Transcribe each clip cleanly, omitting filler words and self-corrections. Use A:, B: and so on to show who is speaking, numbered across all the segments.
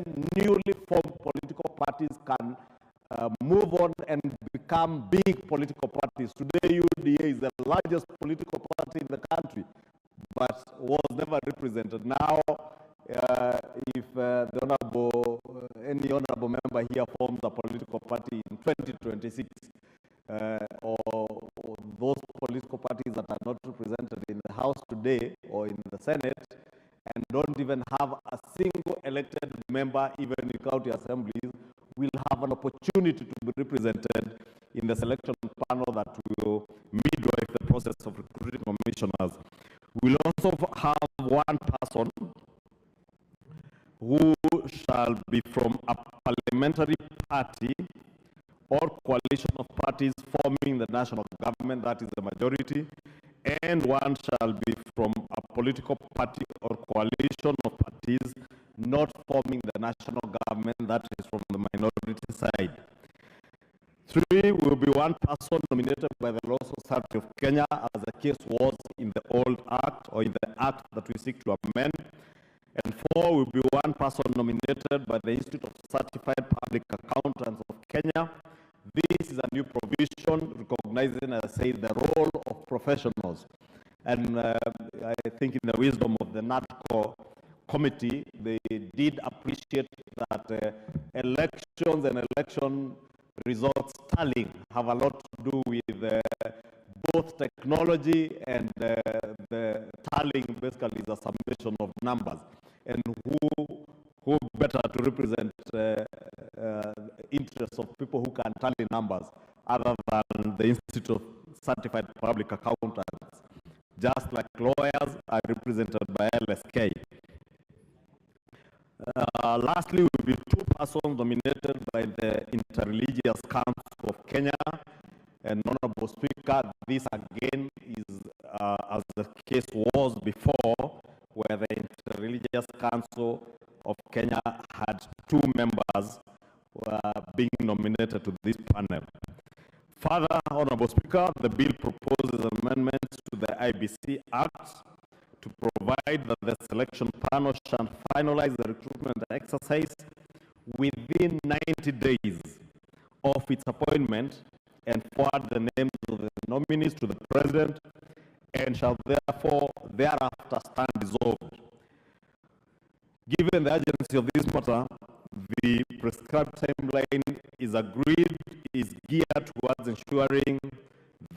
A: newly formed political parties can move on and become big political parties. Today, UDA is the largest political party in the country, but was never represented. Now, if any honorable member here forms a political party in 2026, or those political parties that are not represented in the House today or in the Senate, and don't even have a single elected member, even in county assemblies, will have an opportunity to be represented in the selection panel that will midwife the process of recruiting commissioners. We'll also have one person who shall be from a parliamentary party or coalition of parties forming the national government, that is the majority, and one shall be from a political party or coalition of parties not forming the national government, that is from the minority side. 3 will be one person nominated by the Law Society of Kenya, as the case was in the old act or in the act that we seek to amend. And 4 will be one person nominated by the Institute of Certified Public Accountants of Kenya. This is a new provision recognizing, as I say, the role of professionals. And I think in the wisdom of the NATCO committee, they did appreciate that elections and election results tallying have a lot to do with both technology and the tallying basically is a summation of numbers. And who better to represent interests of people who can tally numbers other than the Institute of Certified Public Accountants, just like lawyers are represented by LSK. Lastly, will be 2 persons nominated by the Interreligious Council of Kenya. And Honorable Speaker, this again is as the case was before, where the Interreligious Council of Kenya had 2 members being nominated to this panel. Further, Honorable Speaker, the bill proposes amendments to the Iebc Act to provide that the selection panel shall finalize the recruitment exercise within 90 days of its appointment and forward the names of the nominees to the President, and shall therefore thereafter stand dissolved. Given the urgency of this matter, the prescribed timeline is geared towards ensuring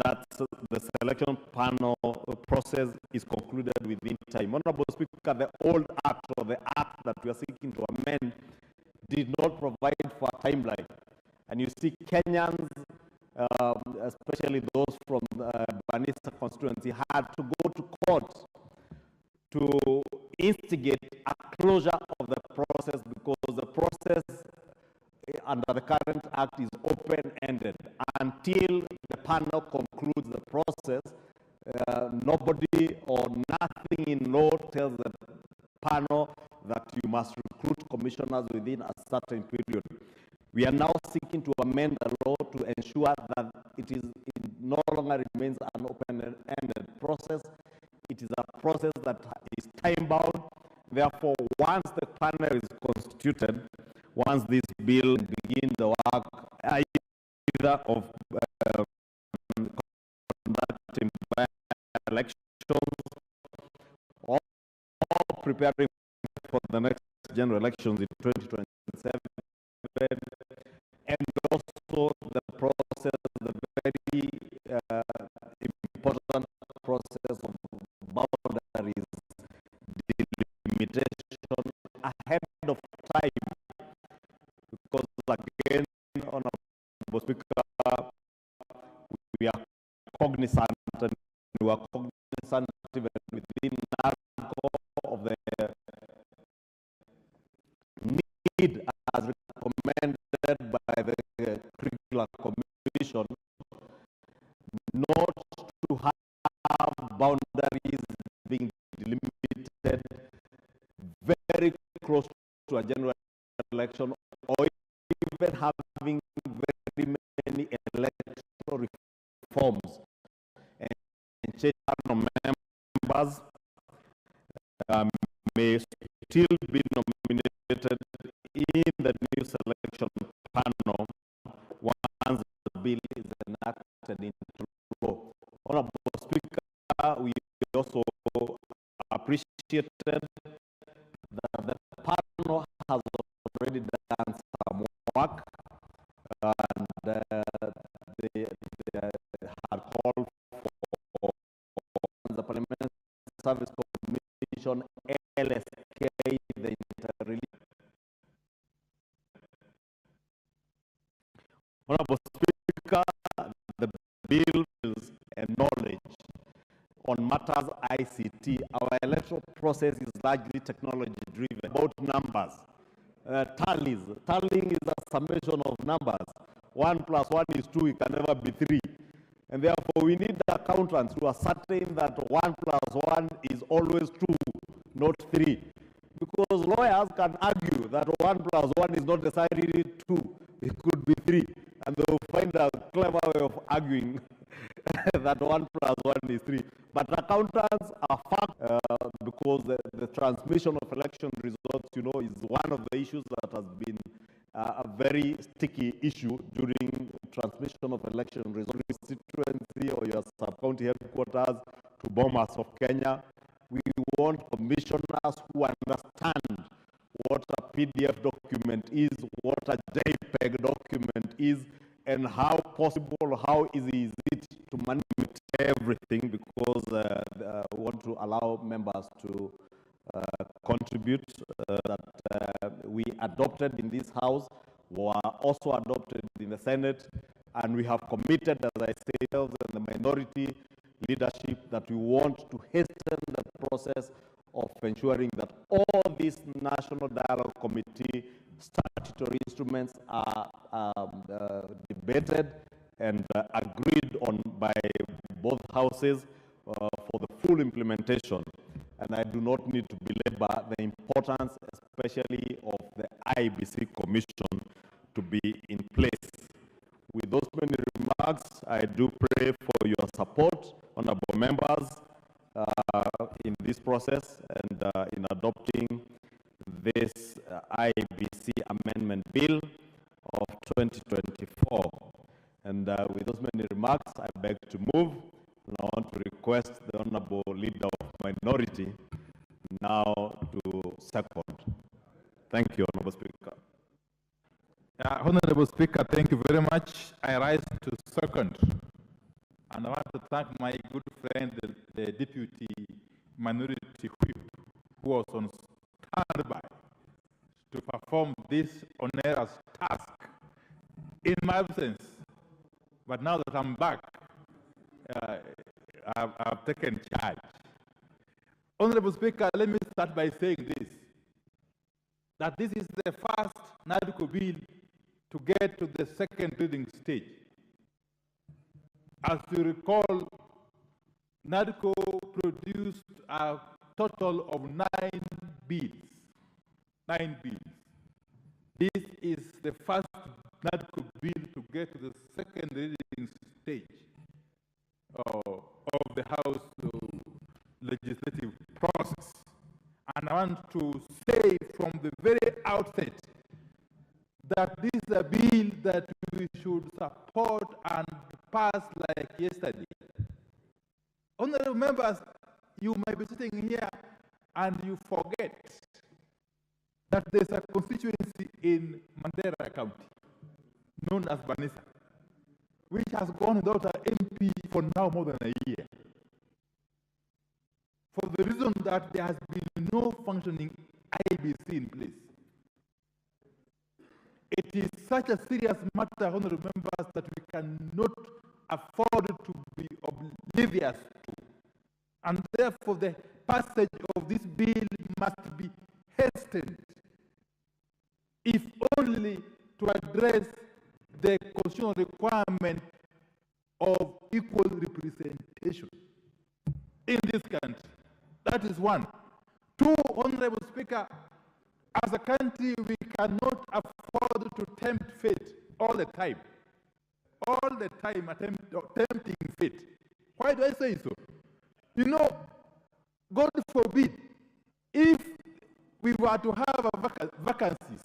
A: that the selection panel process is concluded within time. Honorable Speaker, the old act or the act that we are seeking to amend did not provide for a timeline. And you see Kenyans, especially those from Banisa constituency, had to go to court to instigate a closure of the process, because the process under the current act is open-ended. Until the panel concludes the process, nobody or nothing in law tells the panel that you must recruit commissioners within a certain period. We are now seeking to amend the law to ensure that it no longer remains an open-ended process. It is a process that is time-bound. Therefore, once the panel is constituted, once this bill begins the work either of conducting by-elections or preparing for the next general elections in 2027, and also the process, the very important process of boundaries delimitation ahead of time, because again, Honorable Speaker, we are cognizant and we are cognizant even within NARCO of the need, as recommended by the Curricular Commission, not to have boundaries being delimited very close to a general election, or even having very many electoral reforms and change members may still be nominated in the new selection panel once the bill is enacted into law. Honorable Speaker, we also appreciated that the panel has already done some work, and they had called for the Parliamentary Service Commission, LSK, the interreligious. Honorable Speaker, the bill is acknowledged on matters ICT. Our electoral process is largely technology-driven. About numbers, tallies. Tallying is a summation of numbers. 1 plus 1 is 2, it can never be 3. And therefore, we need the accountants to ascertain that 1 plus 1 is always 2, not 3. Because lawyers can argue that 1 plus 1 is not necessarily 2, it could be 3. And they will find a clever way of arguing that 1 plus 1 is 3. But accountants are fact, because the transmission of election results, you know, is one of the issues that has been a very sticky issue during transmission of election results. Constituency or your sub-county headquarters to Bomas of Kenya. We want commissioners who understand what a PDF document is, what a JPEG document is, and how possible, how easy is it to manipulate everything, because we want to allow members to contribute that we adopted in this House, were also adopted in the Senate, and we have committed, as I say, and the minority leadership, that we want to hasten the process of ensuring that all these National Dialogue Committee statutory instruments are debated and agreed on by both houses for the full implementation. And I do not need to belabor the importance, especially of the Iebc Commission, to be in place. With those many remarks, I do pray for your support, honorable members, in this process and in adopting this Iebc Amendment Bill of 2024. And with those many remarks, I beg to move. And I want to request the Honorable Leader of Minority now to second. Thank you, Honorable Speaker.
B: Honorable Speaker, thank you very much. I rise to second. And I want to thank my good friend, the Deputy Minority Whip, who was on standby to perform this onerous task in my absence. But now that I'm back, I've taken charge. Honorable Speaker, let me start by saying this, that this is the first NADCO bill to get to the second reading stage. As you recall, NADCO produced a total of 9 bills. 9 bills. This is the first NADCO bill to get to the second reading stage of the House legislative process. And I want to say from the very outset that this is a bill that we should support and pass like yesterday. Honorable members, you might be sitting here and you forget that there's a constituency in Mandera County known as Banisa, which has gone without an MP for now more than a year, for the reason that there has been no functioning Iebc in place. It is such a serious matter, honorable members, that we cannot afford to be oblivious to. And therefore, the passage of this bill must be hastened, if only to address the constitutional requirement of equal representation in this country. That is one. Two, Honorable Speaker, as a country, we cannot afford to tempt fate all the time. All the time tempting fate. Why do I say so? You know, God forbid, if we were to have vacancies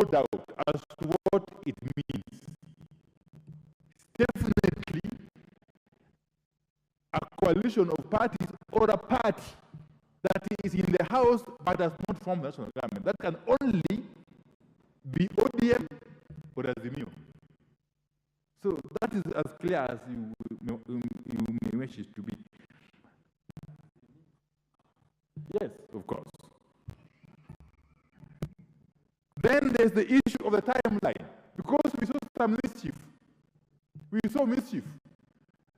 B: no doubt as to what it means. Definitely a coalition of parties or a party that is in the House but does not form the national government. That can only be ODM or Azimio. So that is as clear as you may wish it to be. Yes, of course. Then there's the issue of the timeline, because we saw some mischief. We saw mischief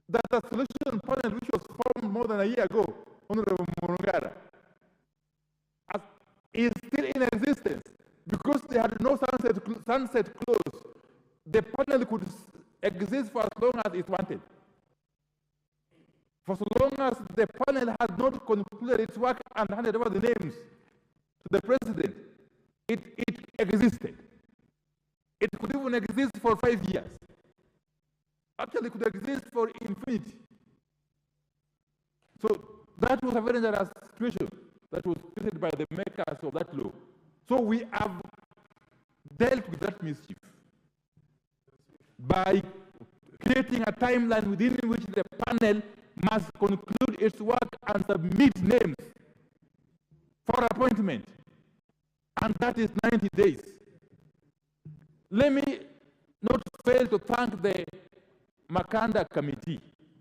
B: that the selection panel, which was formed more than a year ago, Honorable Murungara, is still in existence because they had no sunset clause. The panel could exist for as long as it wanted. For so long as the panel had not concluded its work and handed over the names to the president, it existed. It could even exist for 5 years. Actually, it could exist for infinity. So that was a very dangerous situation that was created by the makers of that law. So we have dealt with that mischief by creating a timeline within which the panel must conclude its work and submit names for appointment. And that is 90 days. Let me not fail to thank the Makanda committee,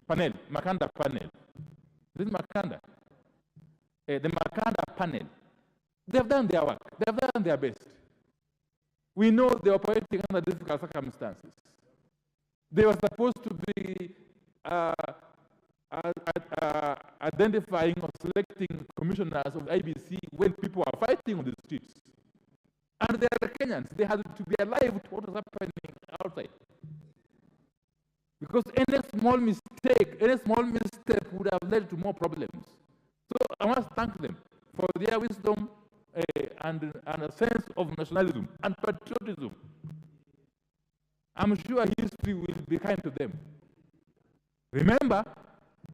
B: Makanda panel. This is Makanda. The Makanda panel. They have done their work. They have done their best. We know they are operating under difficult circumstances. They were supposed to be identifying or selecting commissioners of IBC when people are fighting on the streets. And they are Kenyans. They had to be alive to what was happening outside. Because any small mistake would have led to more problems. So I must thank them for their wisdom and a sense of nationalism and patriotism. I'm sure history will be kind to them. Remember,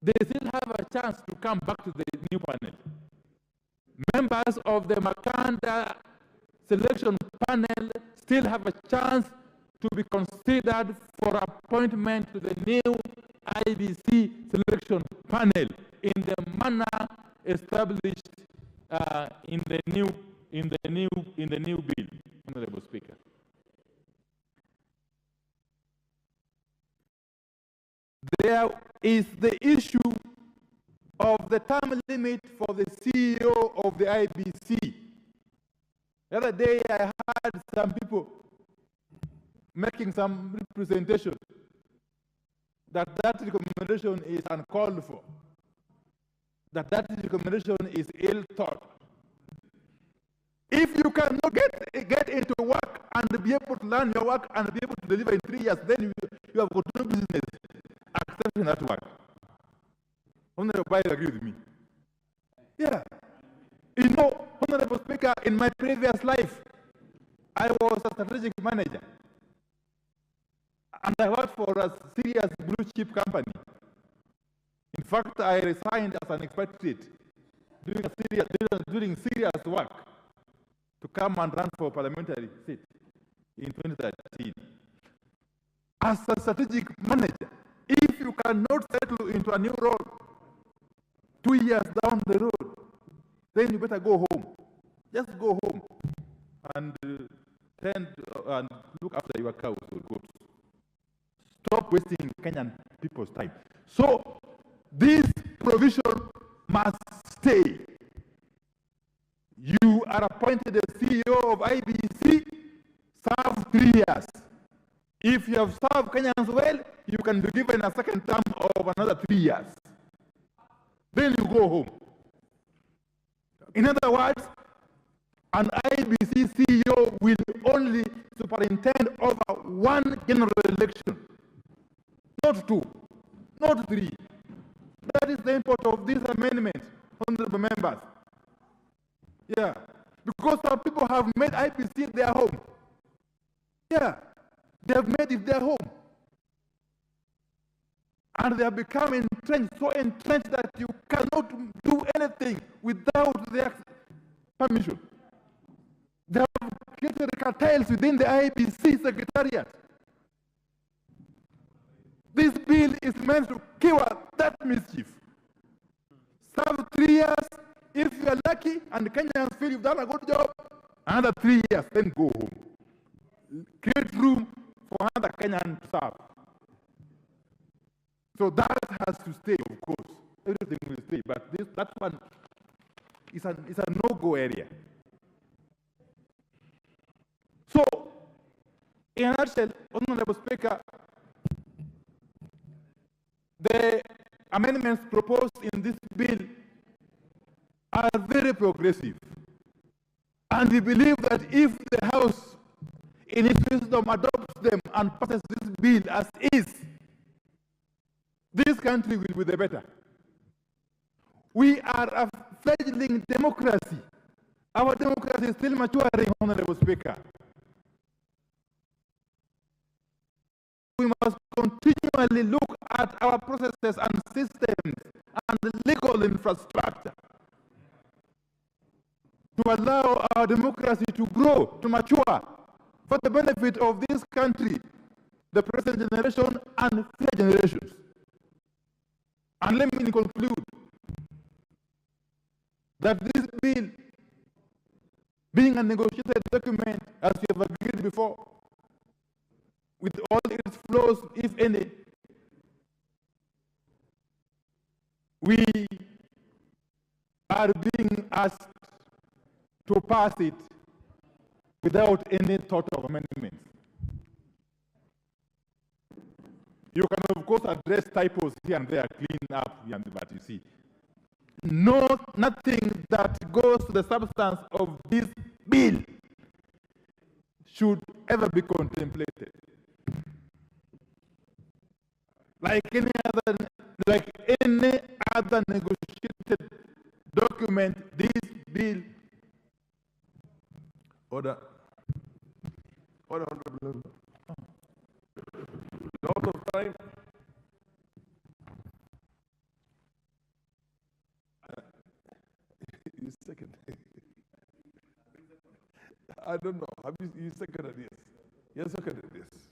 B: they still have a chance to come back to the new panel. Members of the Makanda selection panel still have a chance to be considered for appointment to the new IBC selection panel in the manner established in the new bill, Honorable Speaker. There is the issue of the term limit for the CEO of the IBC. The other day I heard some people making some representation that recommendation is uncalled for, that recommendation is ill thought. If you cannot get into work and be able to learn your work and be able to deliver in 3 years, then you have got no business accepting that work. Honorable Bail agree with me. Yeah. You know, Honorable Speaker, in my previous life, I was a strategic manager. And I worked for a serious blue chip company. In fact, I resigned as an expatriate doing serious work to come and run for parliamentary seat in 2013. As a strategic manager, if you cannot settle into a new role 2 years down the road, then you better go home. Just go home and tend and look after your cows or goats. Stop wasting Kenyan people's time. So this provision must stay. You are appointed as CEO of IBC, serve 3 years. If you have served Kenyans well, you can be given a second term of another 3 years. Then you go home. In other words, an IBC CEO will only superintend over 1 general election, not 2, not 3. That is the import of this amendment, honorable members. Yeah, because some people have made IBC their home. Yeah, they have made it their home. And they have become entrenched, so entrenched that you cannot do anything without their permission. They have created cartels within the Iebc secretariat. This bill is meant to cure that mischief. Serve 3 years. If you are lucky and Kenyans feel you've done a good job, another 3 years, then go home. Create room for another Kenyan to serve. So that has to stay, of course. Everything will stay, but that one is a no-go area. So, in a nutshell, Honorable Speaker, the amendments proposed in this bill are very progressive. And we believe that if the House, in its wisdom, adopts them and passes this bill as is, this country will be the better. We are a fledgling democracy. Our democracy is still maturing, Honorable Speaker. We must continually look at our processes and systems and the legal infrastructure to allow our democracy to grow, to mature, for the benefit of this country, the present generation and future generations. And let me conclude that this bill, being a negotiated document, as we have agreed before, with all its flaws, if any, we are being asked to pass it without any thought of amendments. You can, of course, address typos here and there, clean up, but you see, nothing that goes to the substance of this bill should ever be contemplated. Like any other negotiated document, this bill.
C: Order. Order, Honorable Member. Out of time. You second. I don't know. Have you seconded? Yes. Yes, seconded. Yes.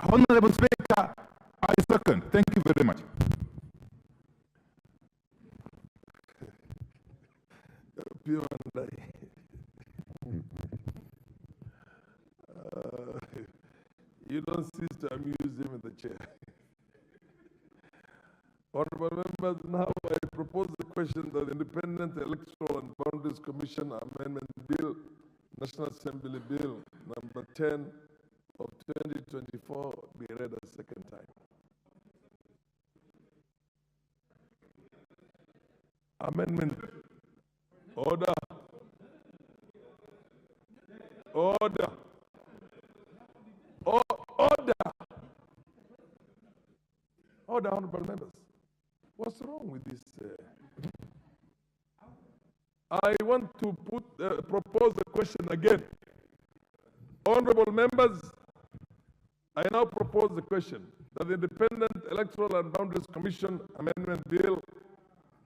B: Honorable Speaker, I second. Thank you very much.
C: You don't cease to amuse him in the chair. Honorable members, now I propose the question that the Independent Electoral and Boundaries Commission Amendment Bill, National Assembly Bill number 10 of 2024 be read a second time. Amendment. Order. Order. Order. Order, honorable members. What's wrong with this? I want to propose the question again. Honorable members, I now propose the question that the Independent Electoral and Boundaries Commission Amendment Bill,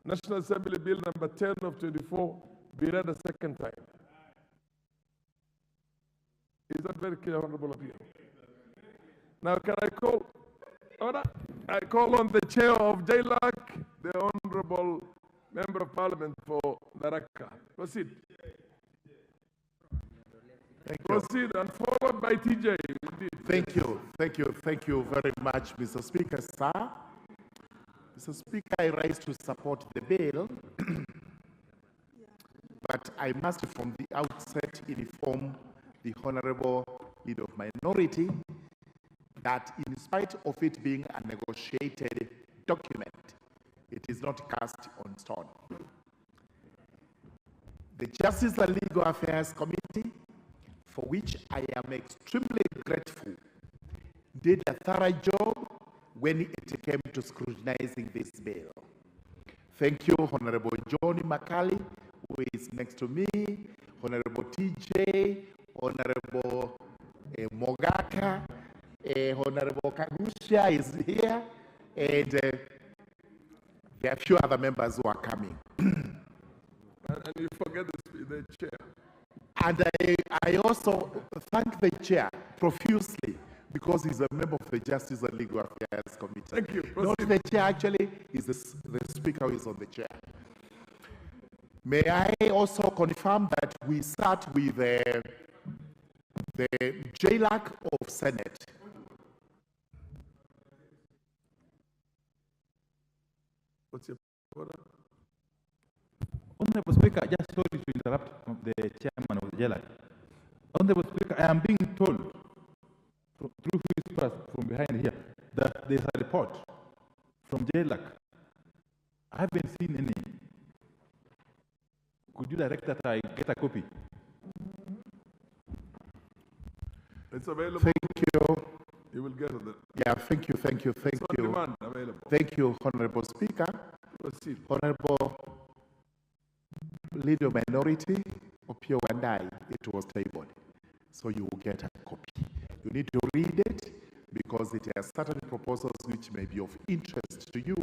C: National Assembly Bill number 10 of 24, be read a second time. Is that very clear, Honorable Appeal? Now, can I call order? I call on the chair of JLAC, the Honorable Member of Parliament for Naraka. Proceed. Proceed, and followed by TJ.
D: Thank you very much, Mr. Speaker, sir. Mr. Speaker, I rise to support the bill, but I must from the outset inform the Honorable Leader of Minority that in spite of it being a negotiated document, it is not cast on stone. The Justice and Legal Affairs Committee, for which I am extremely grateful, did a thorough job when it came to scrutinizing this bill. Thank you, Honorable Johnny Makali, who is next to me, Honorable TJ, Honorable Mogaka, Honorable Kagusha is here, and there are a few other members who are coming.
C: And you forget the chair.
D: And I also thank the chair profusely because he's a member of the Justice and Legal Affairs Committee.
C: Thank you.
D: Not
C: Proceed.
D: the chair, actually, is the speaker who is on the chair. May I also confirm that we start with the JLAC of Senate.
C: What's your order?
B: Honorable Speaker, just sorry to interrupt the chairman of the JLAC. Honorable Speaker, I am being told through whispers from behind here that there's a report from JLAC. I haven't seen any. Could you direct that I get a copy?
C: It's available.
D: Thank you.
C: You will get it.
D: Yeah, thank you.
C: It's on demand, available.
D: Thank you, Honorable Speaker.
C: Proceed.
D: Honorable Leader Minority, Opio Wandai, it was tabled. So you will get a copy. You need to read it because it has certain proposals which may be of interest to you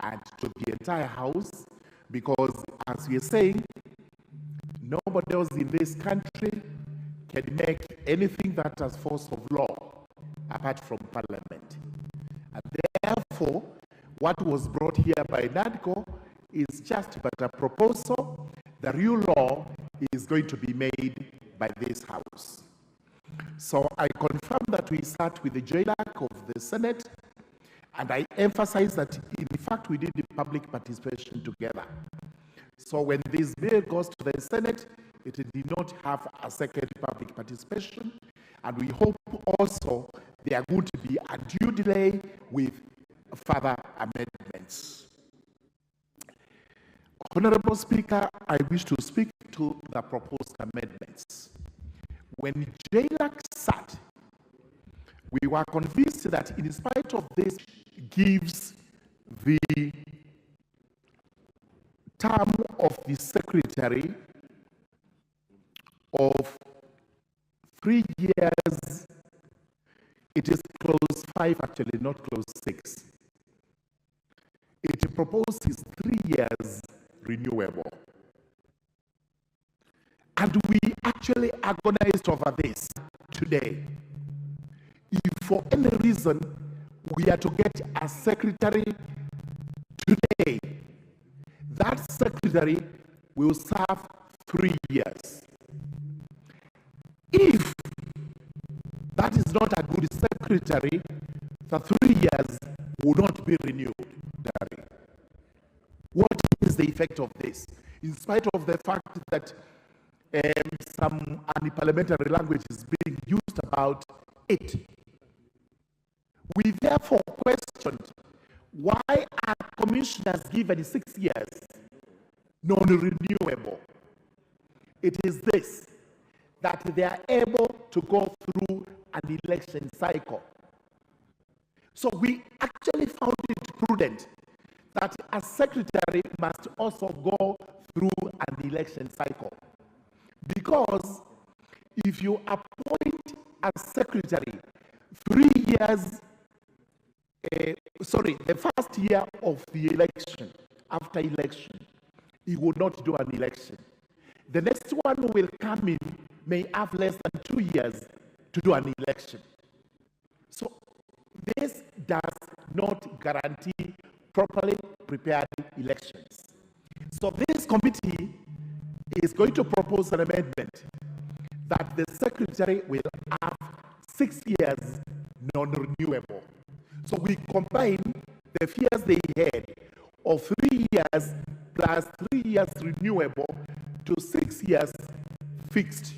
D: and to the entire House, because as we are saying, nobody else in this country can make anything that has force of law apart from Parliament. And therefore, what was brought here by NADCO is just but a proposal. The real law is going to be made by this House. So I confirm that we start with the JLAC of the Senate, and I emphasize that in fact we did the public participation together. So when this bill goes to the Senate, it did not have a second public participation, and we hope also there are going to be a due delay with further amendments. Honorable Speaker, I wish to speak to the proposed amendments. When JLAC sat, we were convinced that in spite of this gives the term of the secretary of 3 years, it is clause 5, actually not clause 6. It proposes 3 years renewable. And we actually agonized over this today. If for any reason we are to get a secretary today, that secretary will serve 3 years. If that is not a good secretary, the 3 years will not be renewed. What is the effect of this? In spite of the fact that some unparliamentary language is being used about it, we therefore questioned why are commissioners given 6 years non-renewable? It is this, that they are able to go through an election cycle. So we actually found it prudent that a secretary must also go through an election cycle. Because if you appoint a secretary 3 years, the first year of the election, after election, he will not do an election. The next one who will come in may have less than 2 years to do an election. So this does not guarantee properly prepared elections. So this committee is going to propose an amendment that the secretary will have 6 years non-renewable. So we combine the fears they had of 3 years plus 3 years renewable to 6 years fixed.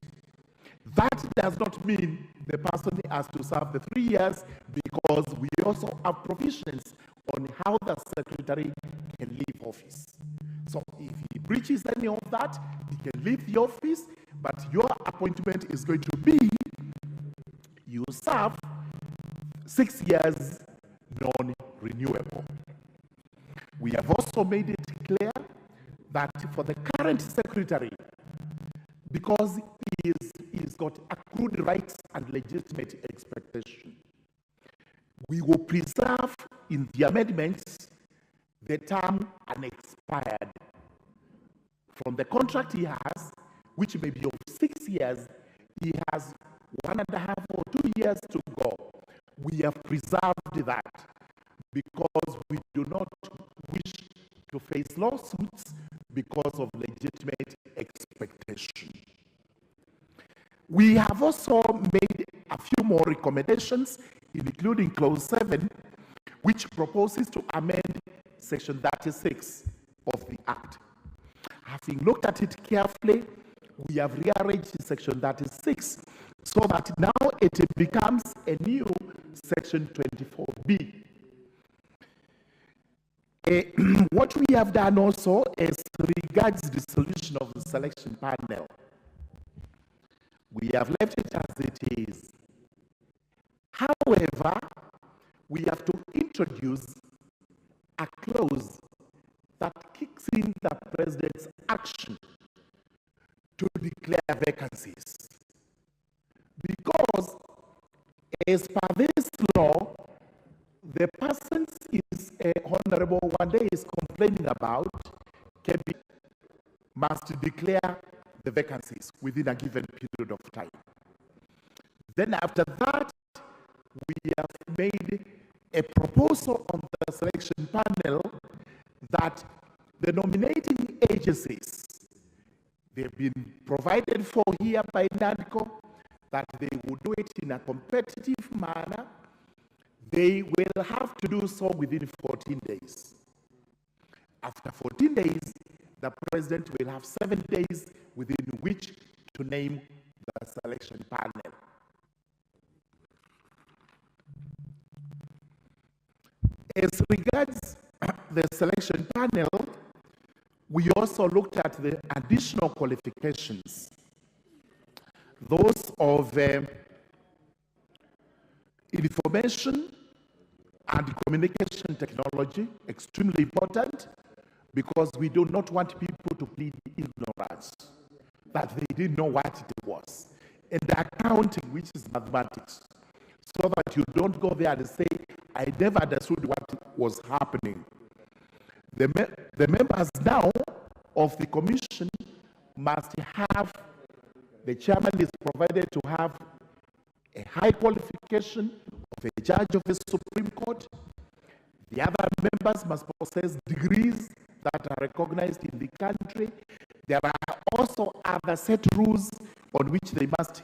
D: That does not mean the person has to serve the 3 years, because we also have provisions on how the secretary can leave office. So if he breaches any of that, he can leave the office, but your appointment is going to be, you serve 6 years non-renewable. We have also made it clear that for the current secretary, because he's got accrued rights and legitimate expectation, we will preserve in the amendments the term unexpired From the contract he has, which may be of 6 years, he has 1.5 or 2 years to go. We have preserved that because we do not wish to face lawsuits because of legitimate expectation. We have also made a few more recommendations, including Clause 7, which proposes to amend Section 36 of the Act. Having looked at it carefully, we have rearranged Section 36 so that now it becomes a new Section 24B. What we have done also is regards the solution of the selection panel. We have left it as it is. However, we have to introduce a clause that kicks in the president's action to declare vacancies. Because as per this law, the person is honorable one day is complaining about must declare the vacancies within a given period of time. Then after that, we have made a proposal on the selection panel that the nominating agencies, they've been provided for here by NADCO, that they will do it in a competitive manner. They will have to do so within 14 days. After 14 days, the president will have 7 days within which to name the selection panel. As regards the selection panel, we also looked at the additional qualifications, those of information and communication technology, extremely important, because we do not want people to plead ignorance, that they didn't know what it was. And the accounting, which is mathematics, so that you don't go there and say, I never understood what was happening. The members now of the commission must have, the chairman is provided to have a high qualification of a judge of the Supreme Court. The other members must possess degrees that are recognized in the country. There are also other set rules on which they must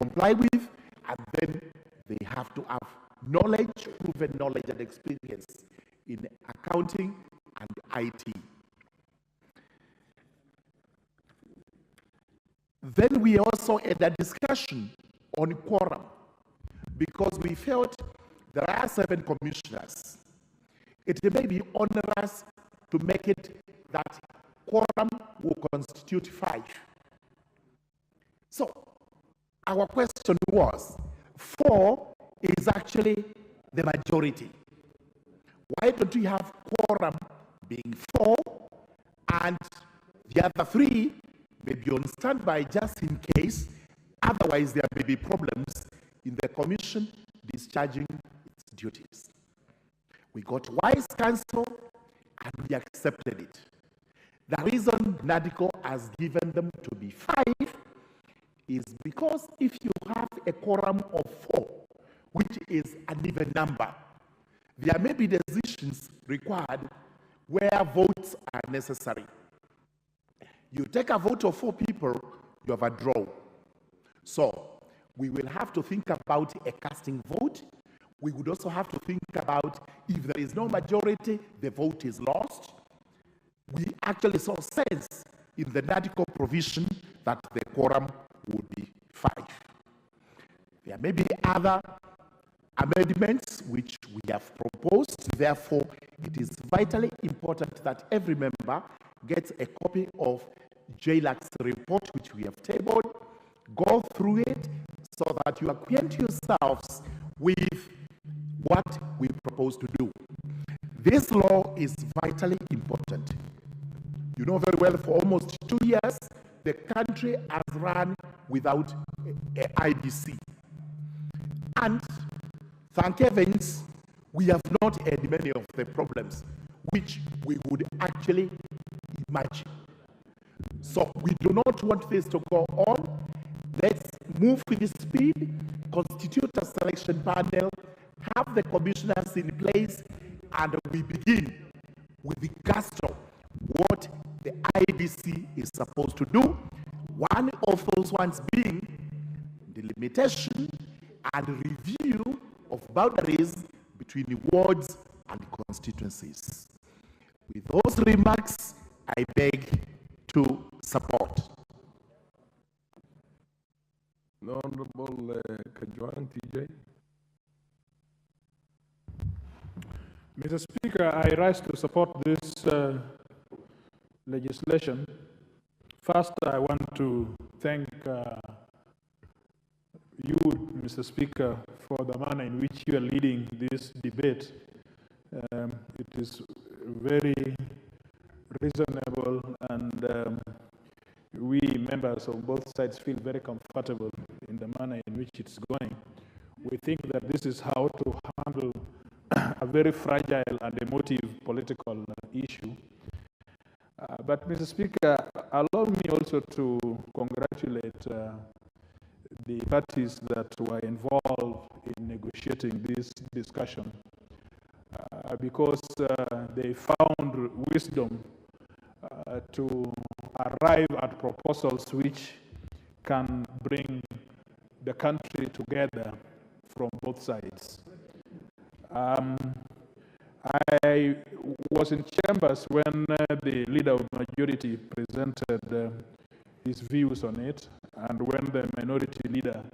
D: comply with, and then they have to have knowledge, proven knowledge and experience in accounting and IT. Then we also had a discussion on quorum, because we felt there are 7 commissioners. It may be onerous to make it that quorum will constitute 5. So our question was, 4 is actually the majority. Why don't we have quorum being 4 and the other 3 may be on standby just in case, otherwise there may be problems in the commission discharging its duties. We got wise counsel and we accepted it. The reason NADCO has given them to be 5 is because if you have a quorum of 4, which is an even number, there may be decisions required where votes are necessary. You take a vote of 4 people, you have a draw. So we will have to think about a casting vote. We would also have to think about if there is no majority, the vote is lost. We actually saw sense in the NADCO provision that the quorum would be 5. There may be other amendments which we have proposed. Therefore, it is vitally important that every member gets a copy of JLAC's report, which we have tabled. Go through it so that you acquaint yourselves with what we propose to do. This law is vitally important. You know very well, for almost 2 years, the country has run without a Iebc. And thank heavens, we have not had many of the problems which we would actually imagine. So we do not want this to go on. Let's move with speed, constitute a selection panel, have the commissioners in place, and we begin with the gusto what the IEBC is supposed to do. One of those ones being the limitation and review of boundaries between the wards and constituencies. With those remarks, I beg to support.
C: The Honorable Kajwang TJ.
E: Mr. Speaker, I rise to support this legislation. First, I want to thank you, Mr. Speaker, for the manner in which you are leading this debate. It is very reasonable, and we members of both sides feel very comfortable in the manner in which it's going. We think that this is how to handle a very fragile and emotive political issue. But, Mr. Speaker, allow me also to congratulate the parties that were involved in negotiating this discussion because they found wisdom to arrive at proposals which can bring the country together from both sides. I was in chambers when the leader of majority presented his views on it, and when the minority leader,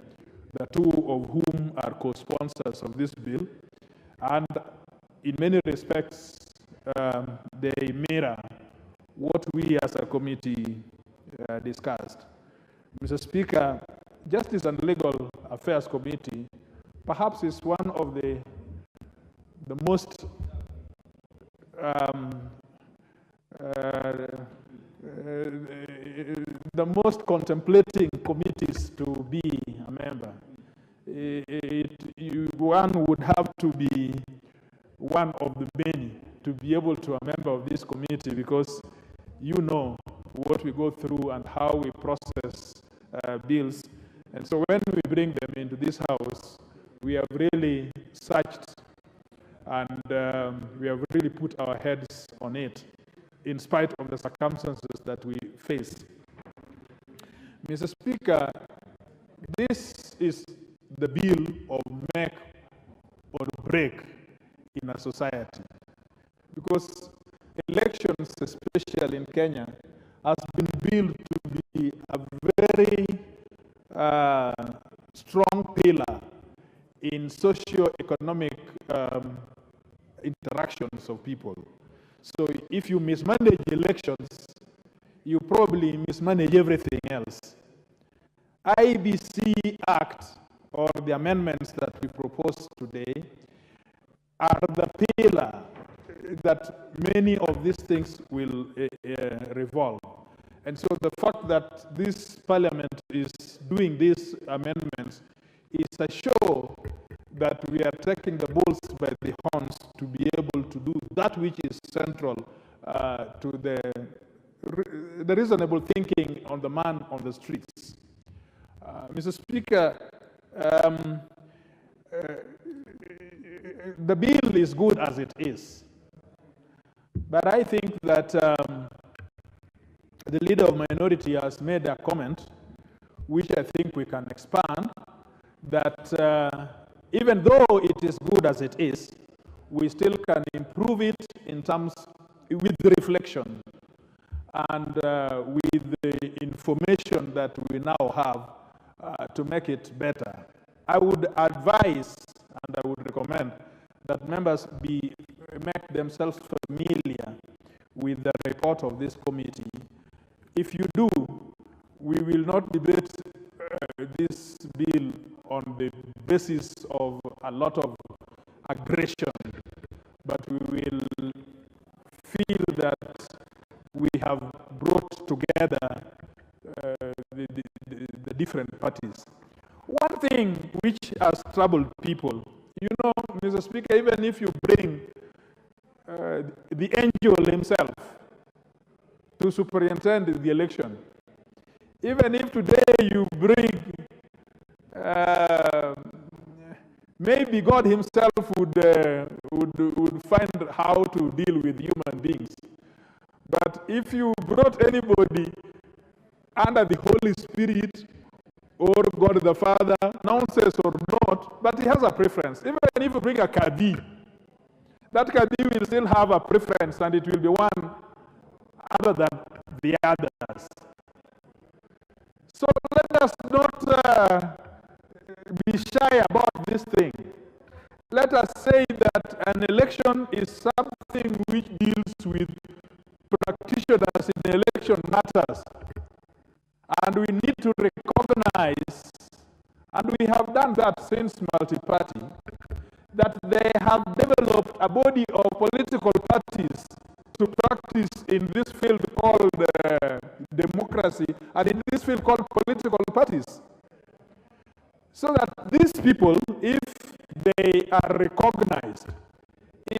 E: the two of whom are co-sponsors of this bill, and in many respects, they mirror what we as a committee discussed. Mr. Speaker, Justice and Legal Affairs Committee perhaps is one of the most contemplating committees to be a member. One would have to be one of the many to be able to a member of this committee, because you know what we go through and how we process bills. And so when we bring them into this house, we have really searched and we have really put our heads on it in spite of the circumstances that we face. Mr. Speaker, this is the bill of make or break in a society, because elections, especially in Kenya, has been built to be a very strong pillar in socio-economic interactions of people. So if you mismanage elections, you probably mismanage everything else. IEBC Act, or the amendments that we propose today, are the pillar that many of these things will revolve. And so the fact that this parliament is doing these amendments is a show that we are taking the bulls by the horns to be able to do that which is central to the reasonable thinking on the man on the streets. Mr. Speaker, the bill is good as it is, but I think that the leader of minority has made a comment which I think we can expand, that even though it is good as it is, we still can improve it in terms with the reflection and with the information that we now have to make it better. I would advise and I would recommend that members make themselves familiar with the report of this committee. If you do, we will not debate this bill on the basis of a lot of aggression, but we will feel that we have brought together the different parties. One thing which has troubled people, you know, Mr. Speaker, even if you bring the angel himself, to superintend the election. Even if today you bring, maybe God himself would find how to deal with human beings. But if you brought anybody under the Holy Spirit or God the Father, nonsense or not, but he has a preference. Even if you bring a Kadi, that Kadi will still have a preference and it will be one other than the others. So let us not be shy about this thing. Let us say that an election is something which deals with practitioners in election matters. And we need to recognize, and we have done that since multi-party, that they have developed a body of political parties to practice in this field called democracy and in this field called political parties. So that these people, if they are recognized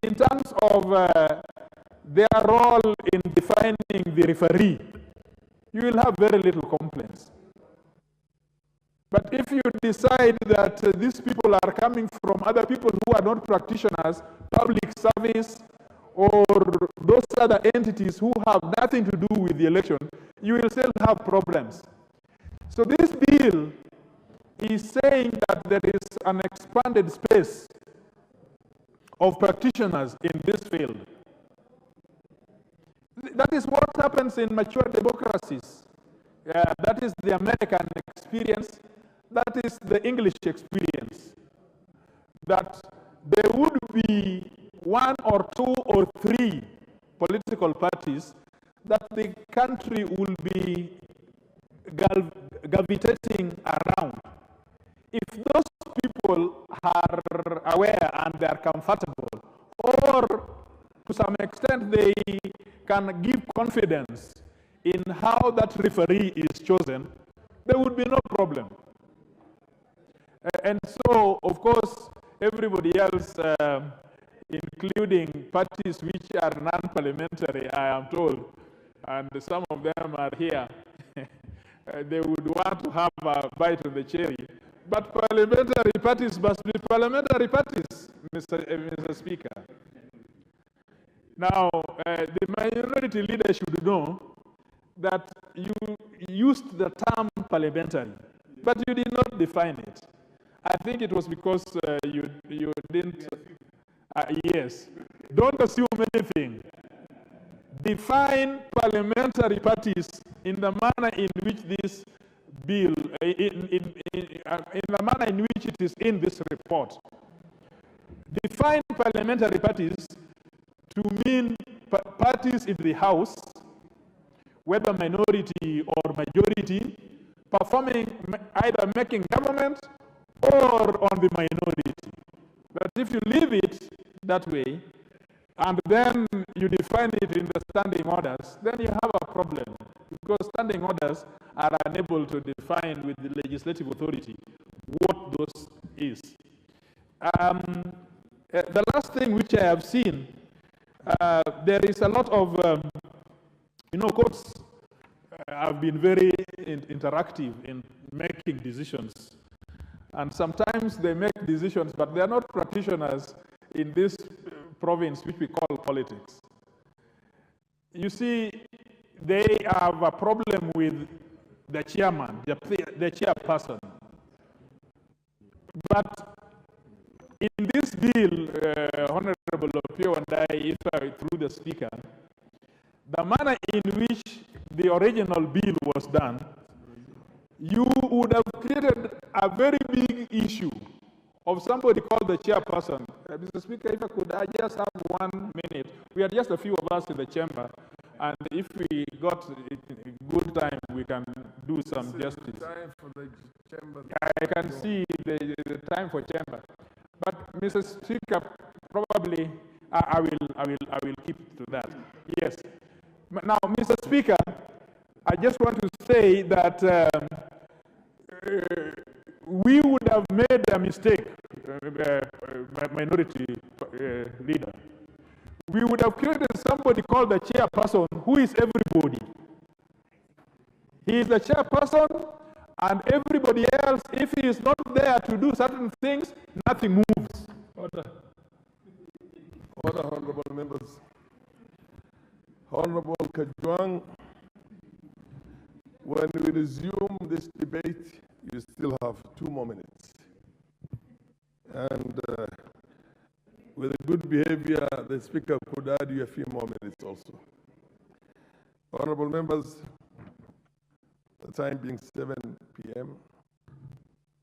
E: in terms of their role in defining the referee, you will have very little complaints. But if you decide that these people are coming from other people who are not practitioners, public service, or those other entities who have nothing to do with the election, you will still have problems. So this bill is saying that there is an expanded space of practitioners in this field. That is what happens in mature democracies. That is the American experience. That is the English experience. That there would be one or two or three political parties that the country will be gravitating around. If those people are aware and they are comfortable, or to some extent they can give confidence in how that referee is chosen, there would be no problem. And so, of course, everybody else, including parties which are non-parliamentary, I am told, and some of them are here, they would want to have a bite of the cherry. But parliamentary parties must be parliamentary parties, Mr. Speaker. Now, the minority leader should know that you used the term parliamentary, but you did not define it. I think it was because you didn't. Yes. Don't assume anything. Define parliamentary parties in the manner in which this bill, in the manner in which it is in this report. Define parliamentary parties to mean parties in the House, whether minority or majority, performing either making government or on the minority. But if you leave it that way, and then you define it in the standing orders, then you have a problem, because standing orders are unable to define with the legislative authority what those is. The last thing which I have seen, there is a lot of, courts have been very interactive in making decisions. And sometimes they make decisions, but they are not practitioners in this province which we call politics. You see, they have a problem with the chairman, the chairperson. But in this bill, Honorable Opio and I, through the Speaker, the manner in which the original bill was done, you would have created a very big issue of somebody called the chairperson. Mr. Speaker, if I just have 1 minute. We are just a few of us in the chamber, and if we got good time, we can do some justice.
C: Time for the chamber.
E: I can see the time for chamber. But Mr. Speaker, probably I will keep to that. Yes. Now, Mr. Speaker, I just want to say that we would have made a mistake, minority leader. we would have created somebody called the chairperson, who is everybody. He is the chairperson, and everybody else, if he is not there to do certain things, nothing moves.
C: Order. Order, honorable members. Honorable Kajwang, when we resume this debate, you still have 2 more minutes. And with good behavior, the speaker could add you a few more minutes also. Honorable members, the time being 7 p.m.,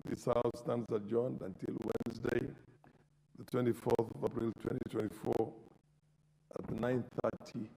C: this House stands adjourned until Wednesday, the 24th of April, 2024, at 9:30